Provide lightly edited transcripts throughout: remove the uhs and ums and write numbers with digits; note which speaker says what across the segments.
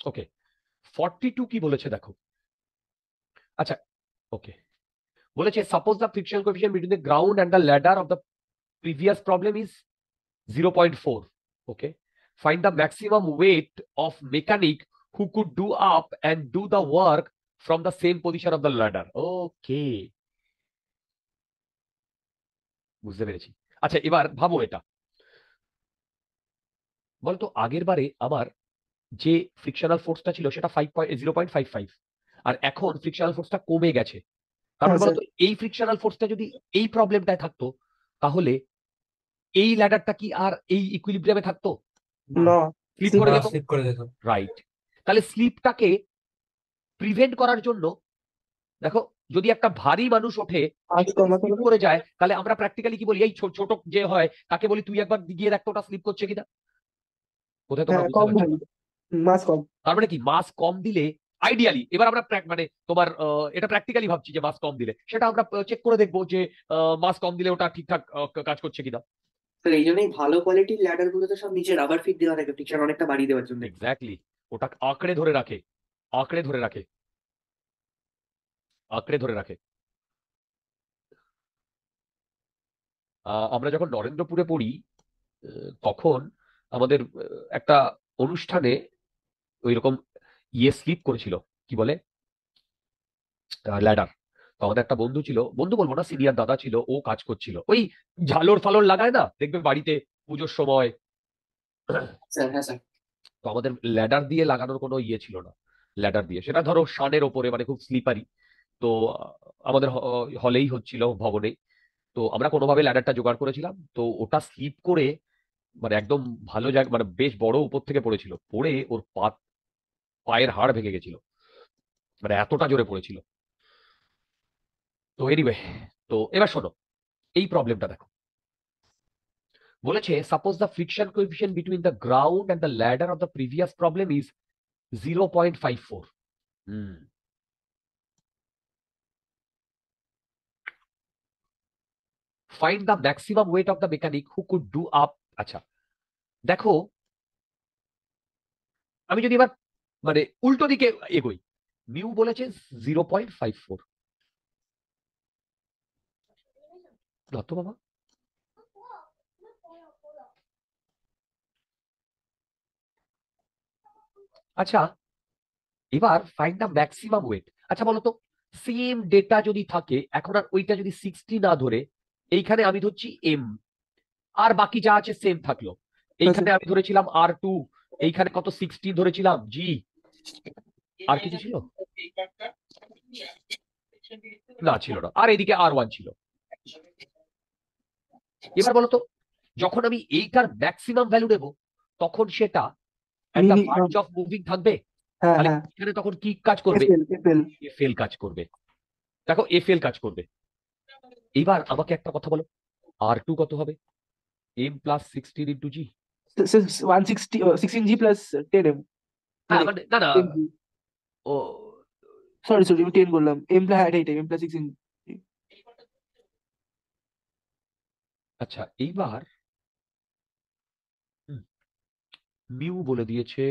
Speaker 1: ওকে, 42 কি বলেছে দেখো। আচ্ছা, ওকে, বলেছে suppose the friction coefficient between the ground and the ladder of the previous problem is 0.4. Okay, find the maximum weight of mechanic who could do up and do the work from the same position of the ladder. ওকে, বুঝতে পেরেছি। আচ্ছা, এবার ভাবো এটা, বলতো আগের বারে আমার যে ফ্রিকশনাল ফোর্সটা ছিল সেটা 0.55, আর এখন ফ্রিকশনাল ফোর্সটা কমে গেছে। তারপর
Speaker 2: হ্যাঁ স্যার।
Speaker 1: বলতো এই ফ্রিকশনাল ফোর্সটা যদি এই প্রবলেমটায় থাকতো, তাহলে এই ল্যাডারটা কি আর এই ইকুইলিব্রিয়ামে থাকতো?
Speaker 2: না,
Speaker 1: স্লিপ
Speaker 2: slip
Speaker 1: করে
Speaker 3: না,
Speaker 1: যেত।
Speaker 3: স্লিপ করে যেত।
Speaker 1: রাইট, তাহলে স্লিপটাকে প্রিভেন্ট করার জন্য দেখো, যদি একটা ভারী মানুষ ওঠে
Speaker 2: আজ কমাতে
Speaker 1: স্লিপ
Speaker 2: হবে।
Speaker 1: করে যায়, তাহলে আমরা প্র্যাকটিক্যালি কি বলি, এই ছোট যে হয় তাকে বলি তুই একবার গিয়ে দেখ তো ওটা স্লিপ করছে কিনা। কোথায় তোমরা
Speaker 2: হ্যাঁ,
Speaker 1: বুঝতে
Speaker 2: কম
Speaker 1: পারছো
Speaker 2: ভারী,
Speaker 1: না?
Speaker 2: মাস কম।
Speaker 1: তার মানে কি, মাস কম দিলে আইডিয়ালি, এবার আমরা মানে তোমার এটা প্র্যাকটিক্যালি ভাবছি যে মাস কম দিলে সেটা আমরা চেক করে দেখবো যে মাস কম দিলে ওটা ঠিকঠাক কাজ করছে কিনা।
Speaker 4: স্যার এই জন্যই ভালো কোয়ালিটির ল্যাডার গুলোতে সব নিচে রাবার ফিট দেওয়া থাকে ফ্রিকশন অনেকটা বাড়িয়ে দেওয়ার জন্য।
Speaker 1: এক্স্যাক্টলি, ওটা আঁকড়ে ধরে রাখে, আঁকড়ে ধরে রাখে, আঁকড়ে ধরে রাখে। আমরা যখন নরেন্দ্রপুরে পড়ি, তখন আমাদের একটা অনুষ্ঠানে ওই রকম স্লিপ করেছিল, কি বলে, ল্যাডার। তো আমাদের একটা বন্ধু ছিল, বন্ধু বলবো না, সিনিয়র দাদা ছিল, ও কাজ করছিল ওই ঝালর ফালর লাগায় না, দেখবে বাড়িতে পুজোর সময়।
Speaker 4: স্যার হ্যাঁ স্যার।
Speaker 1: তো আমাদের ল্যাডার দিয়ে লাগানোর কোনো ছিল না, ল্যাডার দিয়ে সেটা ধরো শানের ওপরে, মানে খুব স্লিপারি। তো আমাদের হলেই হচ্ছিল, ভবনে। তো আমরা কোনোভাবে ল্যাডারটা জোগাড় করেছিলাম, তো ওটা স্লিপ করে মানে একদম ভালো জায়গা, মানে বেশ বড় উপর থেকে পড়েছিল, পড়ে ওর পায়ের হাড় ভেঙে গেছিল, মানে এতটা জোরে পড়েছিল। তো এনিওয়ে, তো এবার শোনো এই প্রবলেমটা দেখো। বলেছে suppose the friction coefficient between the ground and the ladder of the previous problem is 0.54. Find the maximum wait of the mechanic who could do up. আচ্ছা দেখো, আমি যদি এবার মানে উল্টো দিকে এগোই, মিউ বলেছে 0.54, না তো বাবা। আচ্ছা, এবার ফাইন্ড দ্য ম্যাক্সিমাম ওয়েট। আচ্ছা বলো তো, সেম ডেটা যদি থাকে, এখন আর ওইটা যদি 60 না ধরে, এইখানে আমি ধরছি এম, আর বাকি যা আছে সেম থাকলো। এইখানে আমি ধরেছিলাম R2, এইখানে কত 60 ধরেছিলাম জি, আর কিছু ছিল না, ছিল না, আর এদিকে R1 ছিল। এবার বলতো, যখন আমি এইটার ম্যাক্সিমাম ভ্যালু নেব, তখন সেটা একটা ভার্জ অফ মুভিং থাকবে,
Speaker 2: হ্যাঁ
Speaker 1: তাহলে
Speaker 2: হ্যাঁ,
Speaker 1: এখানে তখন কি কাজ করবে?
Speaker 2: এফএল।
Speaker 1: এফএল কাজ করবে। দেখো এফএল কাজ করবে। এবার আমাকে একটা কথা বলো, R2 কত হবে? M প্লাস 16 ইন্টু জি।
Speaker 2: 160, 16G প্লাস 10M,
Speaker 1: হ্যাঁ
Speaker 2: মানে
Speaker 1: মানে না না,
Speaker 2: 10G।
Speaker 1: ও
Speaker 2: সরি সরি, আমি 10 বললাম, এম প্লাস, হ্যাঁ এইটাই, এম প্লাস 16।
Speaker 1: আচ্ছা, এইবার মিউ বলে দিয়েছে।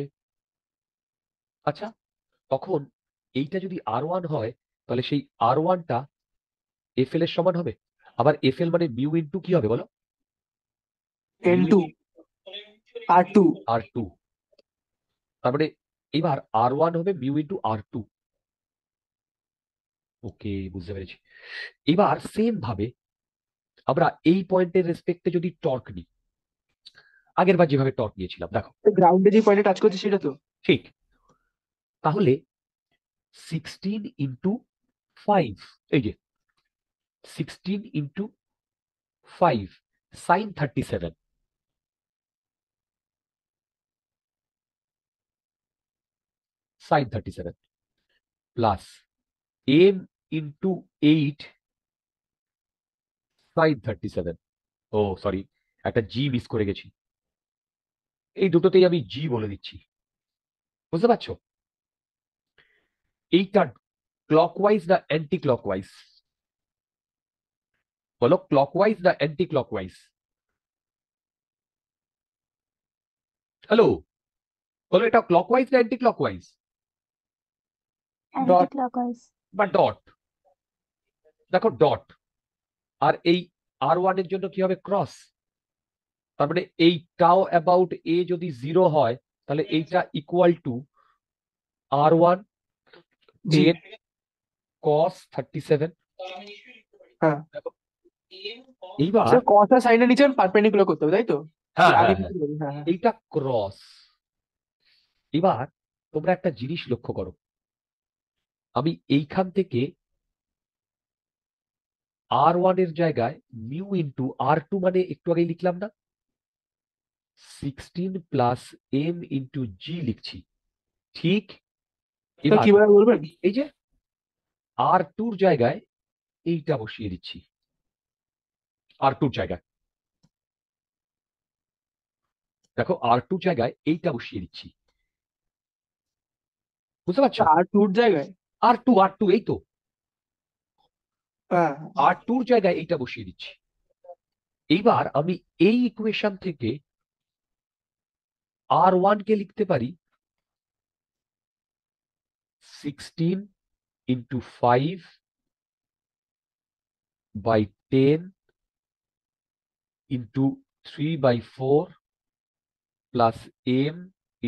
Speaker 1: আচ্ছা, তখন এইটা যদি R1 হয়, তাহলে সেই R1টা এফএল এর সমান হবে। আবার এফএল মানে মিউ ইন্টু কি হবে বলো?
Speaker 2: N2, R2।
Speaker 1: R2। তার মানে এবার R1 হবে মিউ ইন্টু R2। ওকে, বুঝতে পেরেছি। এবার সেম ভাবে আমরা এই পয়েন্টের রেসপেক্টে যদি টর্ক নিই, আগের বার যেভাবে টর্ক নিয়েছিলাম, দেখো
Speaker 2: গ্রাউন্ডে যে পয়েন্টে টাচ করছে সেটা তো।
Speaker 1: ঠিক। তাহলে 16 × 5, এই যে 16 × 5 sine 37, sine 37 plus m × 8 sine 37। ও সরি, একটা জি মিস করে গেছি, এই দুটোতেই আমি জি বলে দিচ্ছি। বুঝতে পারছো? এইটা ক্লকওয়াইজ না অ্যান্টি ক্লকওয়াইজ? বলো, ক্লকওয়াইজ না অ্যান্টি ক্লকওয়াইজ? হ্যালো, বলো এটা ক্লকওয়াইজ না অ্যান্টি ক্লকওয়াইজ?
Speaker 2: ডট।
Speaker 3: anti-clockwise.
Speaker 1: বা ডট? দেখো ডট, আর এই R1 এর জন্য কি হবে? ক্রস। তার মানে এই টাও অ্যাবাউট এ যদি 0 হয়, তাহলে এইটা equal to R1
Speaker 2: G.
Speaker 1: 10 cos 37।
Speaker 2: হ্যাঁ,
Speaker 1: দেখো এইবার,
Speaker 2: স্যার কস আর সাইনের নিচে পারপেন্ডিকুলার করতে হবে তাই তো?
Speaker 1: হ্যাঁ
Speaker 2: আগে
Speaker 1: হ্যাঁ হ্যাঁ,
Speaker 2: পিছিয়ে করি, হ্যাঁ হ্যাঁ।
Speaker 1: এইটা ক্রস। এবার তোমরা একটা জিনিস লক্ষ্য করো, আমি এইখান থেকে R1 এর জায়গায় মিউ ইন্টু R2 মানে একটু আগেই লিখলাম না, 16 প্লাস m ইন্টু জি লিখছি, ঠিক?
Speaker 2: স্যার
Speaker 1: এবার
Speaker 2: কিভাবে বলবেন?
Speaker 1: এই যে R2 র জায়গায় এইটা বসিয়ে দিচ্ছি, R2 র জায়গায়, দেখো R2 র জায়গায় এইটা বসিয়ে দিচ্ছি। বুঝতে পারছো?
Speaker 2: আর টুর জায়গায়?
Speaker 1: R2 এই তো,
Speaker 2: হ্যাঁ
Speaker 1: R2 র জায়গায় এইটা বসিয়ে দিচ্ছি। এইবার আমি এই ইকুয়েশন থেকে R1 কে লিখতে পারি 16 × 5/10 × 3/4 প্লাস m ×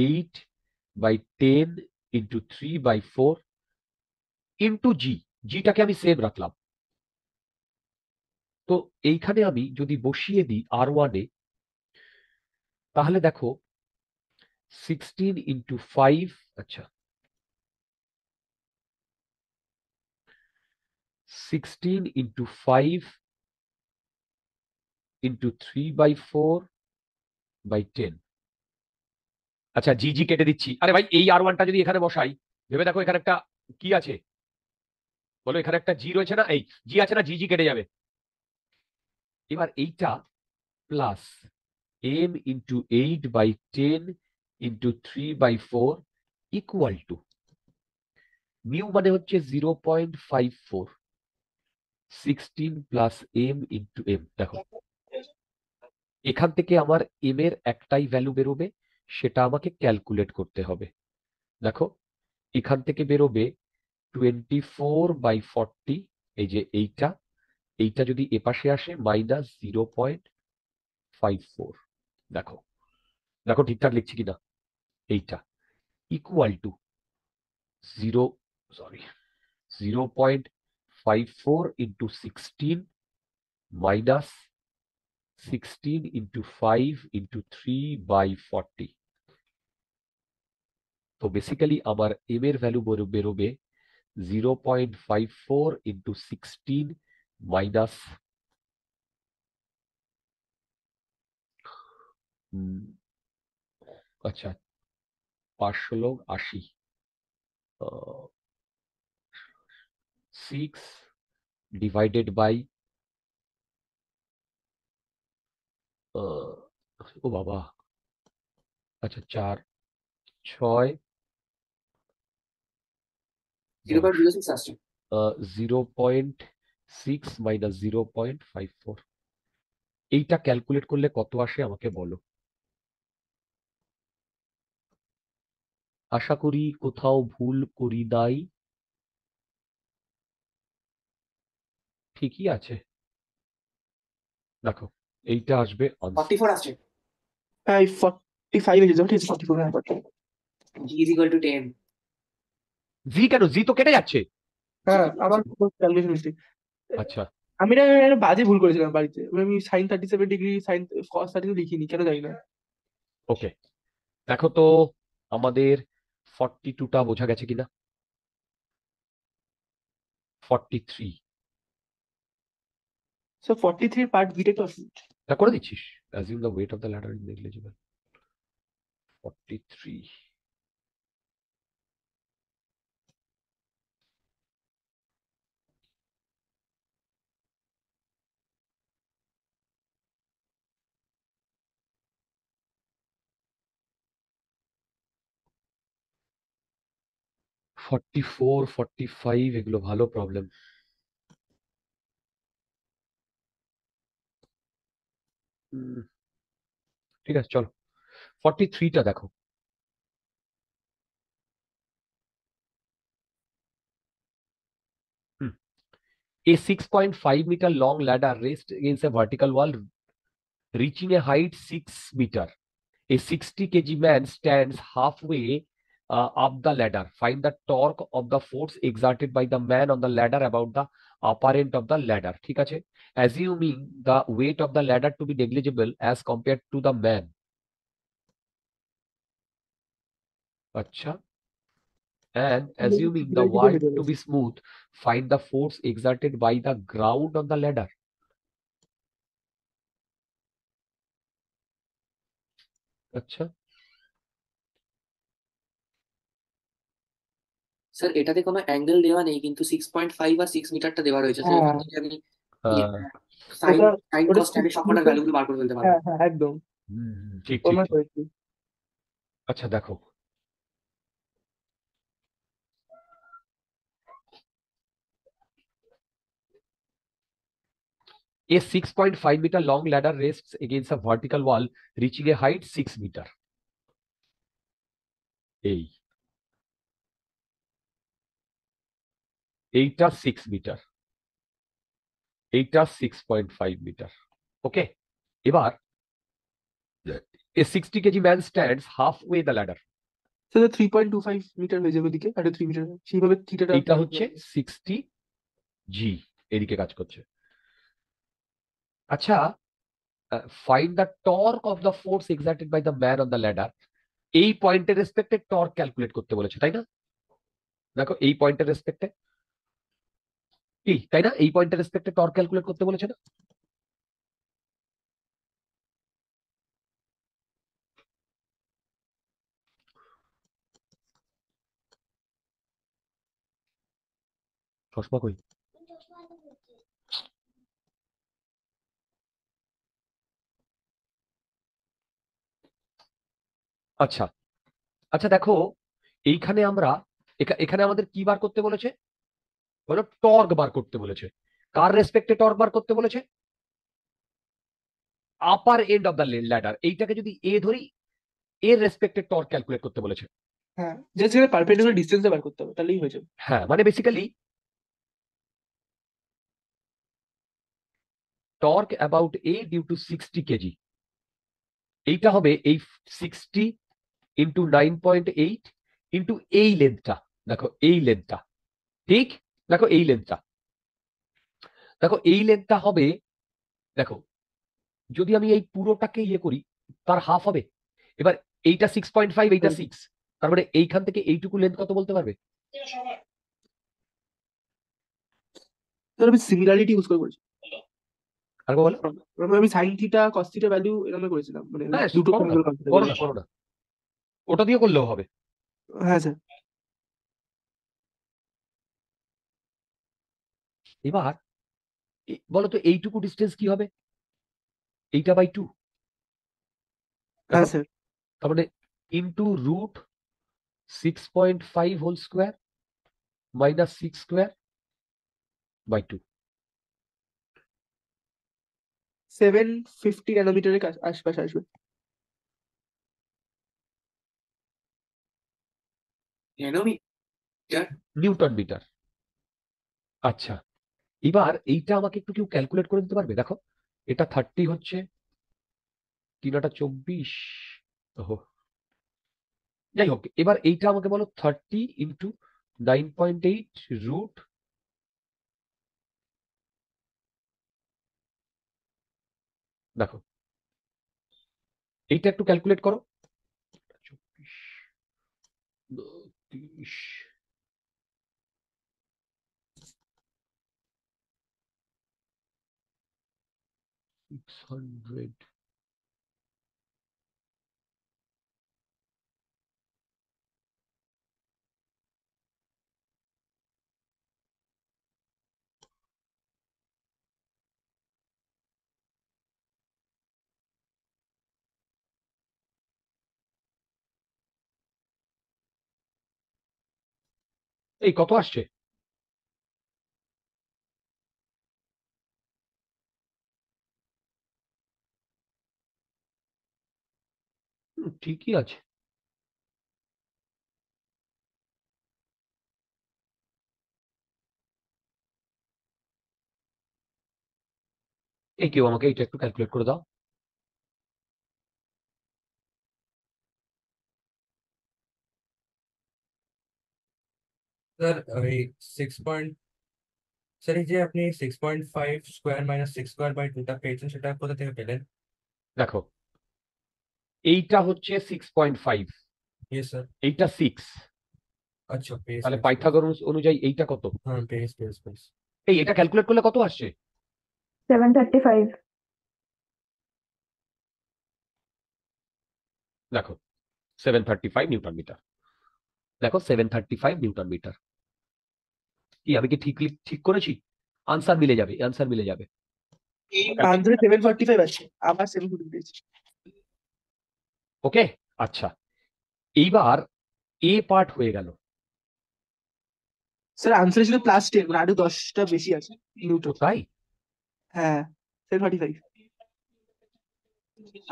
Speaker 1: 8/10 × 3/4 ইন্টু জি। জিটাকে আমি সেম রাখলাম। তো এইখানে আমি যদি বসিয়ে দিই R1 এ, তাহলে দেখো 16 × 5, আচ্ছা 16 × 5 × 3/4/10। আচ্ছা জি জি কেটে দিচ্ছি। আরে ভাই, এই R1টা যদি এখানে বসাই, ভেবে দেখো এখানে একটা কি আছে, বলো এখানে একটা জি রয়েছে না, এই জি আছে না, জি জি কেটে যাবে। এবার এইটা plus m × 8/10 × 3/4 equal to mu মানে হচ্ছে 0.54, 16 প্লাস m × m। দেখো এখান থেকে আমার m এর একটাই ভ্যালু বেরোবে, সেটা আমাকে ক্যালকুলেট করতে হবে। দেখো এখান থেকে বেরোবে 24/40, এই যে এইটা, এইটা যদি এপাশে আসে মাইনাস 0.54। দেখো দেখো ঠিকঠাক লিখছি কিনা, এইটা ইকুয়াল টু 0.54 × 16 মাইনাস 16 × 5 × 3/40। তো বেসিক্যালি আমার m এর ভ্যালু বেরোবে 0.54 × 16 মাইনাস আচ্ছা 580, 6 ডিভাইডেড বাই, ও বাবা, আচ্ছা 4, 6,
Speaker 4: 0.06 আসছে।
Speaker 1: 0.6 মাইনাস 0.54, এইটা ক্যালকুলেট করলে কত আসে আমাকে বলো। আশা করি কোথাও ভুল করি নাই, ঠিকই আছে। দেখো এইটা আসবে আনসার।
Speaker 4: 44 আসছে।
Speaker 2: হ্যাঁ 45 এসেছে, ঠিক আছে 44, হ্যাঁ 44।
Speaker 4: G is equal to 10।
Speaker 1: জি কেন? জি তো কেটে যাচ্ছে।
Speaker 2: হ্যাঁ, আমার ক্যালকুলেশন মিস্টেক।
Speaker 1: আচ্ছা,
Speaker 2: আমি না একটা বাজে ভুল করেছিলাম বাড়িতে, মানে আমি সাইন 37 ডিগ্রি সাইন কস 32 লিখিনি, কেন জানি না।
Speaker 1: ওকে। দেখো তো আমাদের 42টা বোঝা গেছে কিনা। 43
Speaker 2: সো 43 পার্ট বিটা একটু অসুবিধা।
Speaker 1: তা করে দিচ্ছিস। Assume the weight of the ladder is negligible. 43 44 45 এগুলো ভালো প্রবলেম। ঠিক আছে, চলো 43টা দেখো। হুম, A 6.5 meter long ladder raised against a vertical wall reaching a height 6 meter. A 60 kg man stands halfway up the ladder. Find the torque of the force exerted by the man on the ladder about the upper end of the ladder. ঠিক আছে, assuming the weight of the ladder to be negligible as compared to the man. আচ্ছা, and assuming the wall to be smooth, find the force exerted by the ground on the ladder. আচ্ছা,
Speaker 4: sir এটাতে কোনো angle দেওয়া নেই, কিন্তু 6.5 আর 6 মিটারটা দেওয়া রয়েছে, তো
Speaker 2: হ্যাঁ,
Speaker 4: ওখান থেকে আমি
Speaker 1: আহ,
Speaker 4: সাইন
Speaker 2: ওটা
Speaker 4: সাইন
Speaker 2: ওটা
Speaker 4: কস ট্যানের সবকটার ভ্যালুগুলো বার করে ফেলতে পারবো।
Speaker 2: হ্যাঁ হ্যাঁ একদম,
Speaker 1: ঠিক ঠিক
Speaker 2: তোমার
Speaker 1: ঠিক।
Speaker 2: করেছি।
Speaker 1: আচ্ছা দেখো, a 6.5 meter long ladder rests against a vertical wall reaching a height 6 meter. এই এইটা 6 মিটার, এইটা 6.5 মিটার। ওকে, এবার a 60 kg man stands halfway the ladder.
Speaker 2: সেটা 3.25 মিটার হয়ে যাবে ওদিকে, আর 3 মিটার, সেইভাবে থিটাটা
Speaker 1: এইটা হচ্ছে 60 জি, এদিকে কাজ করছে। আচ্ছা, find the torque of the force exerted by the man on the ladder. এই পয়েন্টের রেসপেক্টে টর্ক ক্যালকুলেট করতে বলেছে, তাই না? দেখো এই পয়েন্টের রেসপেক্টে কি, তাই না? এই পয়েন্টের রেসপেক্টে টর্ক ক্যালকুলেট করতে বলেছে না? চশমা কই? আচ্ছা আচ্ছা, দেখো এইখানে আমরা এখানে আমাদের কি বার করতে বলেছে? বলো, টর্ক বার করতে বলেছে। কার রেসপেক্টে টর্ক বার করতে বলেছে? আপার এন্ড অফ দ্য ল্যাডার। এইটাকে যদি এ ধরি, এর রেসপেক্টে টর্ক ক্যালকুলেট করতে বলেছে।
Speaker 2: হ্যাঁ, জাস্ট এখানে পারপেন্ডিকুলার ডিসটেন্স বার করতে হবে, তাহলেই হয়ে যাবে।
Speaker 1: হ্যাঁ, মানে basically torque about A due to 60 KG. এইটা হবে এই 60 ইন্টু 9.8 ইন্টু এই লেন্থটা। দেখো এই লেন্থটা, ঠিক, দেখো এই লেন্থটা, দেখো এই লেন্থটা হবে। দেখো যদি আমি এই পুরোটাকে ইয়ে করি, তার হাফ হবে। এবার এইটা 6.5, এইটা 6, তার মানে এইখান থেকে এইটুকু লেন্থ কত বলতে পারবে?
Speaker 2: তাহলে আমি সিমিলারিটি ইউজ করে করেছি।
Speaker 1: আর বলো।
Speaker 2: আমি sine theta cos theta value এরকম করেছিলাম, মানে
Speaker 1: হ্যাঁ,
Speaker 2: দুটো
Speaker 1: করো না,
Speaker 2: অ্যাঙ্গেল কনসিডার
Speaker 1: করো
Speaker 2: করে।
Speaker 1: না, করো না, ওটা দিয়ে করলেও হবে।
Speaker 2: হ্যাঁ স্যার।
Speaker 1: এবার বলো তো এইটুকু ডিস্টেন্স কি হবে? এইটা বাই 2।
Speaker 2: হ্যাঁ
Speaker 1: দেখো,
Speaker 2: স্যার।
Speaker 1: তার মানে into root 6.5 whole square minus 6 square by 2।
Speaker 2: 750 ন্যানোমিটারের আশপাশে আসবে।
Speaker 4: ন্যানোমিটার?
Speaker 1: Newton meter. আচ্ছা, এবার এইটা আমাকে একটু কেউ ক্যালকুলেট করে দিতে পারবে? দেখো এটা 30 হচ্ছে, 3 × 8 = 24। ওহো, যাই হোক, এবার এইটা আমাকে বলো 30 ইন্টু 9.8 রুট দেখো এইটা একটু ক্যালকুলেট করো। 24, 30, 600, এই কত আসছে? ঠিকই আছে। এই কেউ আমাকে এটা একটু ক্যালকুলেট করে দাও।
Speaker 3: স্যার ওই 6 স্যার এই যে আপনি 6.5 স্কোয়ার মাইনাস 6 স্কোয়ার/2টা পেয়েছেন সেটা কোথা থেকে পেলেন?
Speaker 1: দেখো এইটা হচ্ছে 6.5,
Speaker 3: ইয়ে স্যার।
Speaker 1: এইটা 6,
Speaker 3: আচ্ছা পেস
Speaker 1: তাহলে
Speaker 3: পেস পেস
Speaker 1: পাইথাগোরাস অনুযায়ী এইটা কত?
Speaker 3: হ্যাঁ পেস পেস পেস
Speaker 1: এই এটা ক্যালকুলেট করলে কত আসছে?
Speaker 5: 735.
Speaker 1: দেখো 735 নিউটন মিটার। দেখো 735 নিউটন মিটার। কি আমি কি ঠিক করেছি? আনসার মিলে যাবে, আনসার মিলে যাবে।
Speaker 2: আনসারে 745 আছে, আবার 740 দিয়েছে।
Speaker 1: ওকে, আচ্ছা এইবার এ পার্ট হয়ে গেল।
Speaker 2: স্যার আনসারে ছিল +10, মানে আরো 10টা বেশি আছে
Speaker 1: তো
Speaker 2: নিউটন।
Speaker 1: তাই
Speaker 2: হ্যাঁ 745।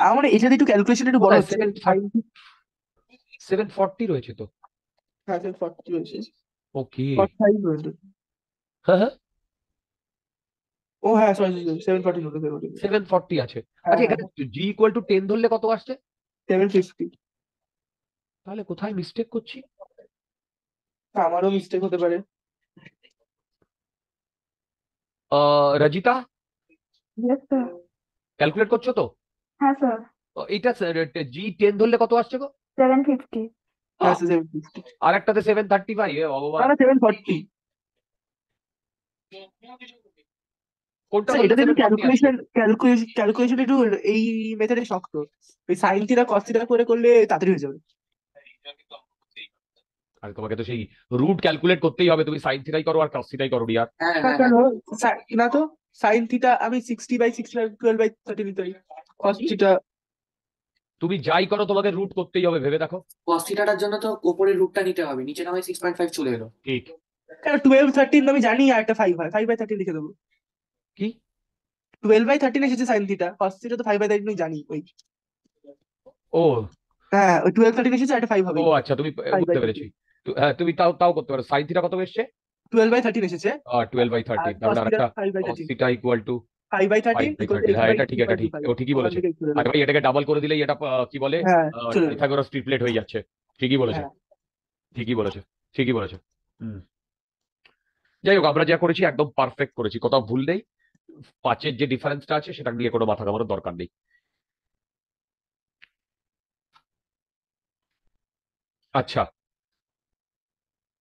Speaker 2: আমার এটাতে একটু ক্যালকুলেশন একটু বড় হচ্ছে।
Speaker 1: 740 রয়েছে তো।
Speaker 2: হ্যাঁ 740 হয়েছে,
Speaker 1: ওকে,
Speaker 2: 45 হয়েছে।
Speaker 1: হ্যাঁ হ্যাঁ
Speaker 2: ও হ্যাঁ সরি 740 হলো,
Speaker 1: 740 আছে।
Speaker 2: হ্যাঁ
Speaker 1: আচ্ছা
Speaker 2: হ্যাঁ
Speaker 1: এখানে জি ইকুয়াল টু 10 ধরলে কত আসছে?
Speaker 2: 750।
Speaker 1: তাহলে কোথায় মিস্টেক করছি?
Speaker 2: আমারও মিস্টেক হতে পারে।
Speaker 1: Rajita
Speaker 5: Yes, sir.
Speaker 1: ক্যালকুলেট করছো তো?
Speaker 5: হ্যাঁ স্যার,
Speaker 1: এইটা জি 10 ধরলে কত আসছে গো?
Speaker 5: 750.
Speaker 2: হ্যাঁ 750।
Speaker 1: আর একটাতে 735, এ ভগবান,
Speaker 2: না 740।
Speaker 1: কোনটা
Speaker 2: স্যার
Speaker 1: ধরলে
Speaker 2: এটাতে একটু
Speaker 1: 740 আসছে?
Speaker 2: ক্যালকুলেশন একটু এই মেথডে শক্ত। ওই সাইন থিটা কস থিটা করে করলে তাড়াতাড়ি হয়ে যাবে।
Speaker 1: আর তোমাকে তো সেই রুট ক্যালকুলেট করতেই হবে, তুমি সাইন থিটাই করো আর কস থিটাই করো ইয়ার।
Speaker 4: হ্যাঁ
Speaker 2: না
Speaker 4: হ্যাঁ
Speaker 2: কেন,
Speaker 4: হ্যাঁ
Speaker 2: না তো সাইন থিটা আমি 60/6/12/30 নিতেই, কস থিটা।
Speaker 1: তুমি যাই করো তোমাকে রুট করতেই হবে, ভেবে দেখো।
Speaker 4: কস থিটাটার জন্য তো ওপরের রুটটা নিতে হবে, নিচে না হয় 6.5 চলে এলো।
Speaker 1: ঠিক।
Speaker 2: কেন 12/13 আমি জানি, আর একটা 5 হয়, 5/13 লিখে দেবো।
Speaker 1: কি
Speaker 2: 12/13 এসেছে সাইন থিটা, কস থিটা তো 5/13 জানি ওই।
Speaker 1: ও
Speaker 2: হ্যাঁ ওই 12/13 এসেছে, আর একটা 5 হবে।
Speaker 1: ও আচ্ছা, তুমি বুঝতে
Speaker 2: 5/13
Speaker 1: পেরেছি। হ্যাঁ তুমি তাও তাও করতে পারো। সাইন থিটা কত এসছে?
Speaker 2: 12/13 এসেছে।
Speaker 1: 12/13, তার
Speaker 2: আর
Speaker 1: মানে
Speaker 2: cos theta
Speaker 1: আরেকটা কস
Speaker 2: 5/13,
Speaker 1: থিটা ইকুয়াল টু
Speaker 2: 5/13
Speaker 1: 5/13। হ্যাঁ এটা ঠিক, এটা ঠিক,
Speaker 2: 8/2
Speaker 1: ও ঠিকই
Speaker 2: ওখান
Speaker 1: বলেছে।
Speaker 2: থেকে চলে
Speaker 1: আর
Speaker 2: যাবে।
Speaker 1: ভাই এটাকে ডাবল করে দিলেই এটা কি বলে,
Speaker 2: হ্যাঁ চলে যাবে।
Speaker 1: পাইথাগোরাস ট্রিপলেট হয়ে যাচ্ছে। ঠিকই বলেছে,
Speaker 2: হ্যাঁ
Speaker 1: ঠিকই বলেছে, ঠিকই বলেছে। হুম, যাই হোক আমরা যা করেছি একদম পারফেক্ট করেছি, কোথাও ভুল নেই। 5-এর যে ডিফারেন্সটা আছে সেটা নিয়ে কোনো মাথা ঘামানোর দরকার নেই। আচ্ছা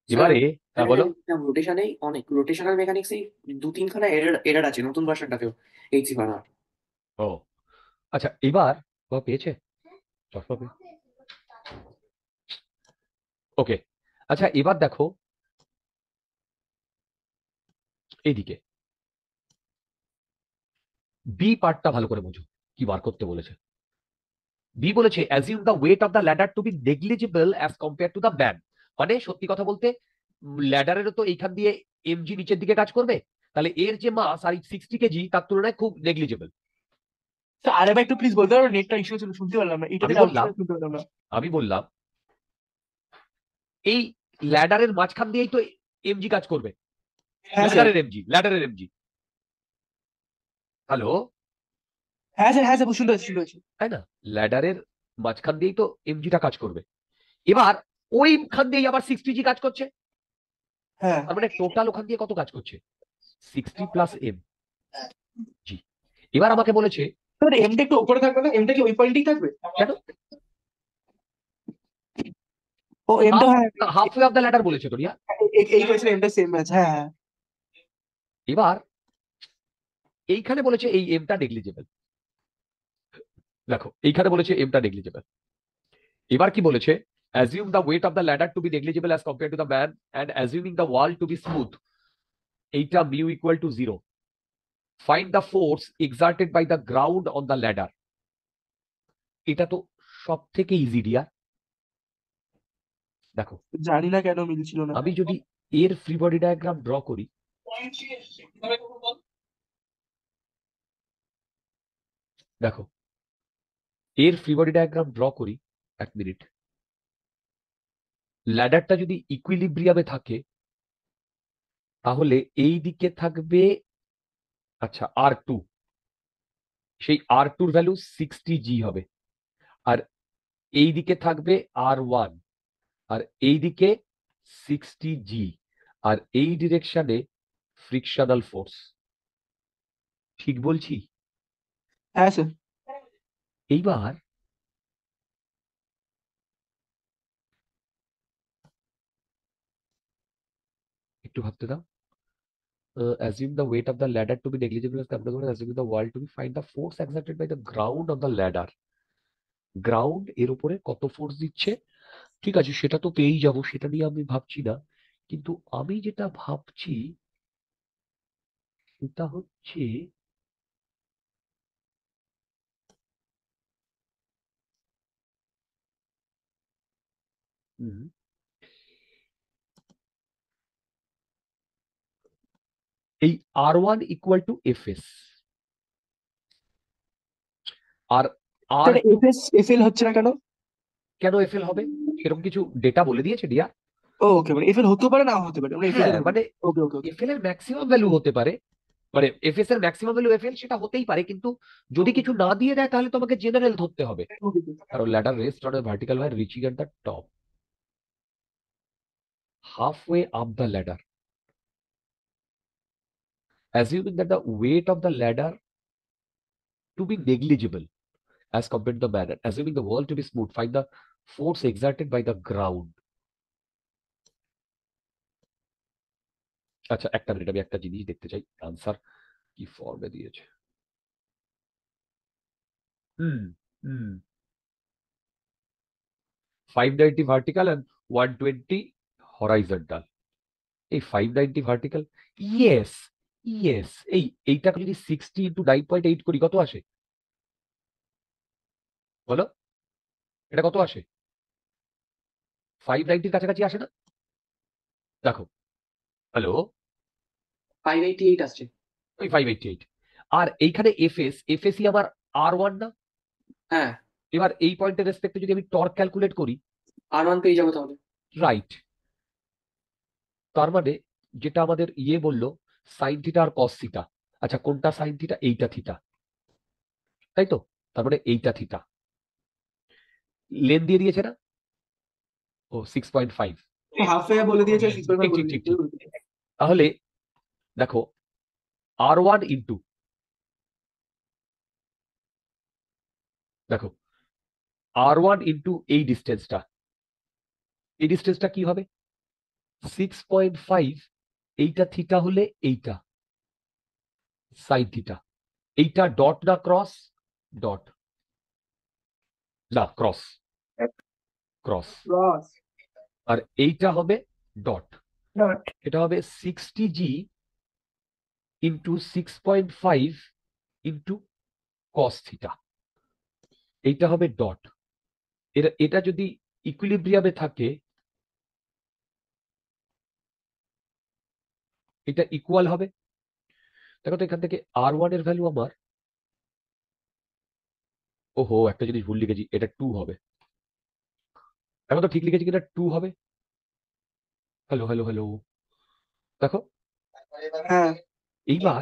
Speaker 4: স্যার
Speaker 1: এবারে হ্যাঁ বলো।
Speaker 4: রোটেশনেই অনেক রোটেশনাল মেকানিক্সেই 2-3খানা এরর আছে নতুন ভার্সনটাতেও, এইচসি বানার।
Speaker 1: ও আচ্ছা এবার পেয়েছে চশমা পেয়ে, ওকে। আচ্ছা এবার দেখো এইদিকে বি পার্টটা ভালো করে বোঝো, কি বার করতে বলেছে। বি বলেছে assume the weight of the ladder to be negligible as compare to the man. মানে সত্যি কথা বলতে ল্যাডারেরও তো এইখান দিয়ে এমজি নিচের দিকে কাজ করবে, তাহলে এর যে মাস আর 60 কেজি তার তুলনায় খুব নেগলিজিবল।
Speaker 2: স্যার আরেকবার একটু প্লিজ বলতে পারো, নেটটা ইস্যু ছিল, শুনতে পারলাম না, এটাতে
Speaker 1: আমি
Speaker 2: ডাউট
Speaker 1: বললাম
Speaker 2: ছিল, শুনতে পারলাম না।
Speaker 1: আমি বললাম এই ল্যাডারের মাঝখান দিয়েই তো এমজি কাজ করবে।
Speaker 2: হ্যাঁ স্যার,
Speaker 1: ল্যাডারের এমজি। হ্যালো,
Speaker 2: হ্যাঁ স্যার শুনতে পাচ্ছি, শুনতে পাচ্ছি।
Speaker 1: তাই না? ল্যাডারের মাঝখান দিয়েই তো এমজিটা কাজ করবে। এবার ওইখান দিয়েই আবার 60 জি কাজ করছে,
Speaker 2: হ্যাঁ
Speaker 1: তার মানে টোটাল ওখান দিয়ে কত কাজ করছে? 60 প্লাস এম জি। এবার আমাকে বলেছে
Speaker 2: স্যার এমটা একটু উপরে থাকবে না? এমটা কি ওই পয়েন্টেই থাকবে?
Speaker 1: কেন?
Speaker 2: ও এমটা
Speaker 1: হাফ
Speaker 2: হ্যাঁ,
Speaker 1: half way of the ladder বলেছে তো রিয়া।
Speaker 2: এই কোয়েশ্চেন এমটা সেম আছে, হ্যাঁ হ্যাঁ।
Speaker 1: এবার এইখানে বলেছে এই এমটা নেগলিজেবল। দেখো এইখানে বলেছে এমটা নেগলিজেবল। এবার কি বলেছে, assume the weight of the ladder to be negligible as compared to the man and assuming the wall to be smooth, এইটা mu equal to 0. Find the force exerted by the ground on the ladder. এটা তো সব থেকে easy ডিয়া। দেখো
Speaker 2: জানি না কেন মিলছিল না।
Speaker 1: আমি যদি এর ফ্রি বডি ডায়াগ্রাম ড্র করি, দেখো এর ফ্রি বডি ডায়াগ্রাম ড্র করি, এক মিনিট। ল্যাডারটা যদি ইকুইলিব্রিয়ামে থাকে তাহলে এই দিকে থাকবে, আচ্ছা R2, সেই R2 এর ভ্যালু 60G হবে, আর এই দিকে থাকবে R1, আর এই দিকে 60G, আর এই ডিরেকশনে ফ্রিকশনাল ফোর্স। ঠিক বলছি?
Speaker 2: হ্যাঁ স্যার।
Speaker 1: এইবার একটু ভাবতে দাও। Assume the weight of the ladder to be negligible as compared to assuming the wall to be, find the force exerted by the ground on the ladder. Ground এর উপরে কত ফোর্স দিচ্ছে, ঠিক আছে সেটা তো পেয়েই যাব, সেটা নিয়ে আমি ভাবছি না। কিন্তু আমি যেটা ভাবছি সেটা হচ্ছে হুম, এই R1 ইকুয়াল টু Fs, আর
Speaker 2: স্যার
Speaker 1: R2
Speaker 2: এফএল হচ্ছে না কেন?
Speaker 1: কেন FL হবে সেরকম কিছু ডেটা বলে দিয়েছে ডিয়া?
Speaker 2: ও ওকে, মানে এফএল হতেও পারে, নাও হতে পারে, মানে এফএল
Speaker 1: হ্যাঁ মানে
Speaker 2: ওকে ওকে ওকে
Speaker 1: FL এর ম্যাক্সিমাম ভ্যালু হতে পারে, মানে এফএস এর ম্যাক্সিমাম ভ্যালু FL সেটা হতেই পারে, কিন্তু যদি কিছু না দিয়ে দেয় তাহলে তোমাকে জেনারেল ধরতে হবে।
Speaker 2: ওকে।
Speaker 1: কারণ ladder rest on a vertical wall reaching at the top, halfway up the ladder. Assuming that the weight of the ladder to be negligible as compared to the man, and assuming the wall to be smooth, find the force exerted by the ground. আচ্ছা একটা minute, আমি একটা জিনিস দেখতে চাই answer কি ফর্মে দিয়েছে। হুম হুম 590 ভার্টিক্যাল এন্ড 120 হরাইজন্টাল। এই 590 ভার্টিক্যাল, ইয়েস ইয়েস, এইটাকে যদি 60 ইন্টু 9.8 করি কত আসে বলো? এটা কত আসে? 590 কাছাকাছি আসে না? দেখো, হ্যালো,
Speaker 4: 588 আসছে।
Speaker 1: ওই 588, আর এইখানে এফএসই আমার R1 না?
Speaker 4: হ্যাঁ,
Speaker 1: এবার এই পয়েন্টের রেসপেক্টে যদি আমি টর্ক ক্যালকুলেট করি,
Speaker 4: R1 পেয়ে যাবো তাহলে।
Speaker 1: রাইট, তার মানে যেটা আমাদের ইয়ে বললো সাইন থিটা আর কস থিটা, আচ্ছা কোনটা সাইন থিটা, এইটা থিটা, তাই তো? তার মানে এইটা থিটা, লেন দিয়ে দিয়েছে না? ও 6.5,
Speaker 2: হাফ ওয়ে বলে দিয়েছে,
Speaker 1: ঠিক ঠিক ঠিক ঠিক। তাহলে দেখো R1 ইন্টু, দেখো R1 ইন্টু এই ডিস্টেন্সটা, এই ডিস্টেন্সটা কি হবে 6.5, এইটা থিটা হলে এইটা সাইন থিটা, এইটা ডট না ক্রস, ডট না ক্রস, ক্রস,
Speaker 2: ক্রস
Speaker 1: আর এইটা হবে ডট,
Speaker 5: Dot.
Speaker 1: এটা হবে 60G into 6.5 into cos theta, এইটা হবে ডট। এটা যদি ইকুইলিব্রিয়ামে থাকে এটা ইকুয়াল হবে। দেখো তো এখান থেকে R1 এর ভ্যালু আমার, ওহো একটা জিনিস ভুল লিখেছি, এটা 2 হবে। দেখো তো ঠিক লিখেছি কিনা, 2 হবে। হ্যালো হ্যালো হ্যালো, দেখো
Speaker 2: হ্যাঁ।
Speaker 1: এইবার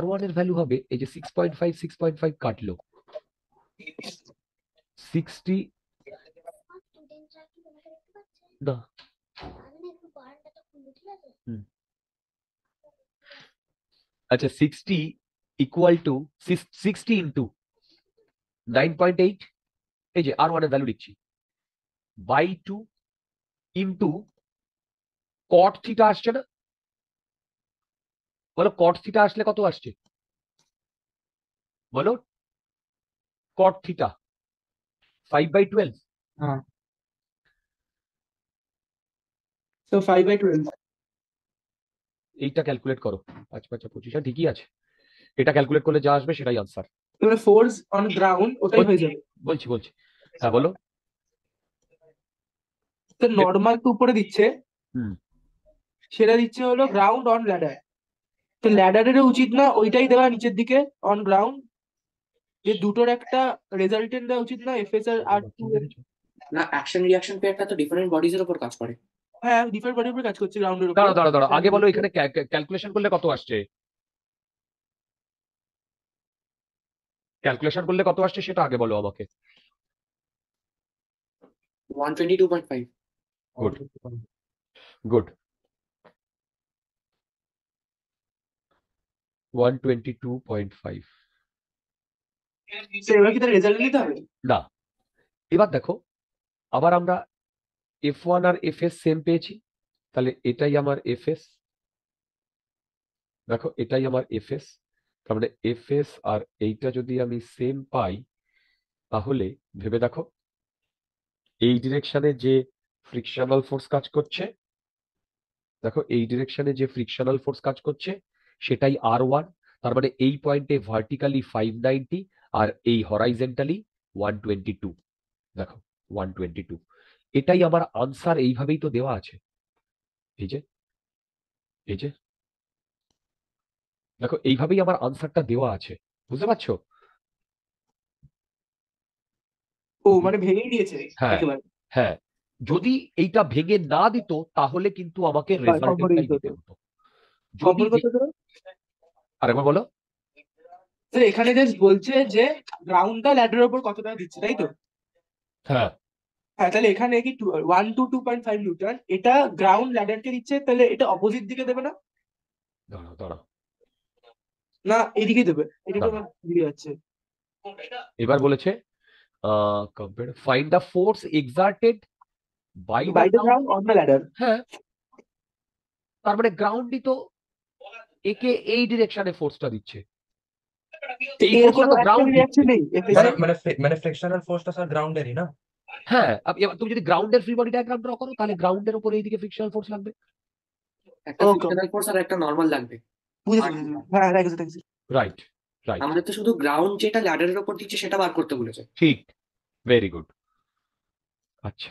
Speaker 1: R1 এর ভ্যালু হবে, এই যে 6.5 কাটলো 60, না হুম, আচ্ছা 60 ইকুয়াল টু 60 ইন্টু 9.8, এই যে R1 এর ভ্যালু লিখছি, বাই 2 ইন্টু কট থিটা আসছে না? বলো কট থিটা আসলে কত আসছে? বলো কট থিটা 5/12।
Speaker 2: হ্যাঁ, তো 5/12।
Speaker 1: এইটা ক্যালকুলেট করো, 5 5 25, হ্যাঁ ঠিকই আছে। এটা ক্যালকুলেট করলে যা আসবে সেটাই আনসার।
Speaker 2: মানে ফোর্স অন গ্রাউন্ড ওটাই হয়ে যাবে।
Speaker 1: বলছি হ্যাঁ বলো।
Speaker 2: তো নর্মাল তো উপরে দিচ্ছে,
Speaker 1: হুম।
Speaker 2: সেটা দিচ্ছে হলো গ্রাউন্ড অন ল্যাডার। তো ল্যাডারেরও উচিত না ওইটাই দেওয়া নিচের দিকে অন গ্রাউন্ড, যে দুটোর একটা রেজাল্টেন্ট দেওয়া উচিত না এফএস আর R2 এর?
Speaker 4: না, অ্যাকশন রিয়াকশন পেয়ারটা তো ডিফারেন্ট বডিজের উপর কাজ করে।
Speaker 2: হ্যাঁ, ডিফারেন্ট বডির উপর কাজ করছে, গ্রাউন্ডের উপর।
Speaker 1: দাঁড়া আগে বলো এখানে ক্যালকুলেশন করলে কত আসছে, ক্যালকুলেশন করলে কত আসছে সেটা আগে বলো আমাকে।
Speaker 4: 122.5।
Speaker 1: Good good, 122.5।
Speaker 2: তো এবার কি তার রেজাল্ট নিতে হবে?
Speaker 1: না, এবার দেখো আবার আমরা F1 আর Fs সেম পেয়েছি, তাহলে এটাই আমার Fs, দেখো এটাই আমার Fs, তার মানে Fs আর এইটা যদি আমি সেম পাই, তাহলে ভেবে দেখো এই ডিরেকশনে যে ফ্রিকশনাল ফোর্স কাজ করছে, দেখো এই ডিরেকশনে যে ফ্রিকশনাল ফোর্স কাজ করছে সেটাই R1, তার মানে এই পয়েন্টে ভার্টিক্যালি 590 আর এই হরাইজেন্টালি 122, দেখো 122। এটাই আমার আনসার, এইভাবেই তো দেওয়া আছে, এই যে এই যে দেখো এইভাবেই আমার আনসারটা দেওয়া আছে, বুঝতে পারছো?
Speaker 2: ও মানে ভেঙে দিয়েছে
Speaker 1: হ্যাঁ
Speaker 2: একেবারে।
Speaker 1: হ্যাঁ, যদি এইটা ভেঙে না দিত তাহলে কিন্তু আমাকে রেজাল্টেন্টটাই দিতে হতো। যদি
Speaker 2: খবর কত তোর?
Speaker 1: আরেকবার বলো।
Speaker 2: তো এখানে জাস্ট বলছে যে গ্রাউন্ডটা ল্যাডারের উপর কতটা দিচ্ছে, তাই তো?
Speaker 1: হ্যাঁ,
Speaker 2: হ্যাঁ, তাহলে এখানে কি 1 to 2.5 নিউটন, এটা গ্রাউন্ড ল্যাডারকে দিচ্ছে, তাহলে এটা অপোজিট দিকে দেবে না?
Speaker 1: দাঁড়াও
Speaker 2: না এদিকে দেবে, এদিকে
Speaker 1: না।
Speaker 2: আবার দিকে যাচ্ছে।
Speaker 1: এবার বলেছে find the force exerted bye
Speaker 2: bye the
Speaker 1: the,
Speaker 2: ground on the ladder.
Speaker 1: হ্যাঁ তার মানে গ্রাউন্ডই তো একে এই ডিরেকশনে ফোর্সটা দিচ্ছে, এই
Speaker 2: এর
Speaker 1: ফোর্সটা
Speaker 2: কোনো
Speaker 1: তো
Speaker 2: অ্যাকশন
Speaker 1: গ্রাউন্ড
Speaker 2: রিয়াকশন
Speaker 1: দিচ্ছে।
Speaker 2: নেই এফএস
Speaker 3: মানে
Speaker 2: এর?
Speaker 3: মানে ফ্রিকশনাল ফোর্সটা স্যার গ্রাউন্ডেরই না?
Speaker 1: হ্যাঁ, এবার তুমি যদি গ্রাউন্ডের ফ্রি বডি ডায়াগ্রাম ড্র করো তাহলে গ্রাউন্ডের উপর এইদিকে ফ্রিকশনাল ফোর্স লাগবে।
Speaker 4: একটা
Speaker 2: ওকে,
Speaker 4: ফ্রিকশনাল ফোর্স আর একটা নর্মাল লাগবে।
Speaker 2: বুঝেছি। হ্যাঁ, থ্যাংকস।
Speaker 1: রাইট রাইট,
Speaker 4: আমাদের তো শুধু গ্রাউন্ড যেটা ল্যাডারের উপর দিচ্ছে সেটা বার করতে বলেছে।
Speaker 1: ঠিক, ভেরি গুড। আচ্ছা